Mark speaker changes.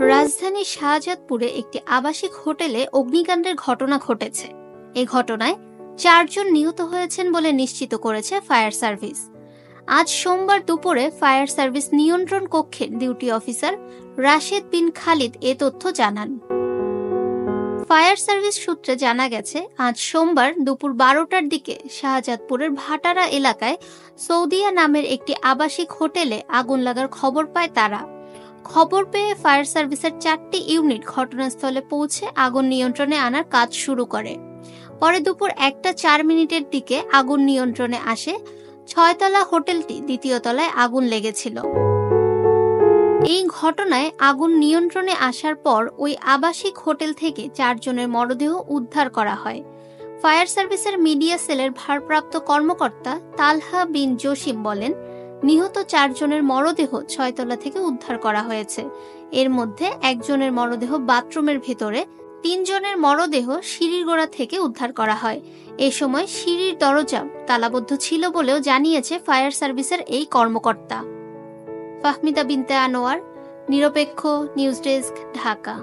Speaker 1: রাজধানীর শাহজাদপুরে একটি আবাসিক হোটেলে অগ্নিকাণ্ডের ঘটনা ঘটেছে। এই ঘটনায় 4 জন নিহত হয়েছেন বলে নিশ্চিত করেছে ফায়ার সার্ভিস। আজ সোমবার দুপুরে ফায়ার সার্ভিস নিয়ন্ত্রণ কক্ষের ডিউটি অফিসার রাশেদ বিন খালিদ এ তথ্য জানান। ফায়ার সার্ভিস সূত্রে জানা গেছে, আজ সোমবার দুপুর 12টার দিকে শাহজাদপুরের ভাটারা এলাকায় সৌদিয়া নামের একটি আবাসিক হোটেলে আগুন লাগার খবর পায় তারা। খবর পেয়ে ফায়ার সার্ভিসের 4টি ইউনিট ঘটনাস্থলে পৌঁছে আগুন নিয়ন্ত্রণে আনার কাজ শুরু করে। পরে দুপুর 1:04 দিকে আগুন নিয়ন্ত্রণে আসে। 6তলা হোটেলটি 2য় তলায় আগুন লেগেছিল। এই ঘটনায় আগুন নিয়ন্ত্রণে আসার পর ওই আবাসিক হোটেল থেকে 4 জনের মরদেহ উদ্ধার করা হয়। ফায়ার সার্ভিসের মিডিয়া সেলের ভারপ্রাপ্ত কর্মকর্তা তালহা বিন জসিম বলেন, নিহত 4 জনের মরদেহ 6তলা থেকে উদ্ধার করা হয়েছে। এর মধ্যে 1 জনের মরদেহ বাথরুমের ভেতরে, 3 জনের মরদেহ সিঁড়ির গোড়া থেকে উদ্ধার করা হয়। এ সময় সিঁড়ির দরজা তালাবদ্ধ ছিল বলেও জানিয়েছে ফায়ার সার্ভিসের এই কর্মকর্তা। ফাহমিদা বিনতে আনোয়ার, নিরপেক্ষ নিউজ ডেস্ক, ঢাকা।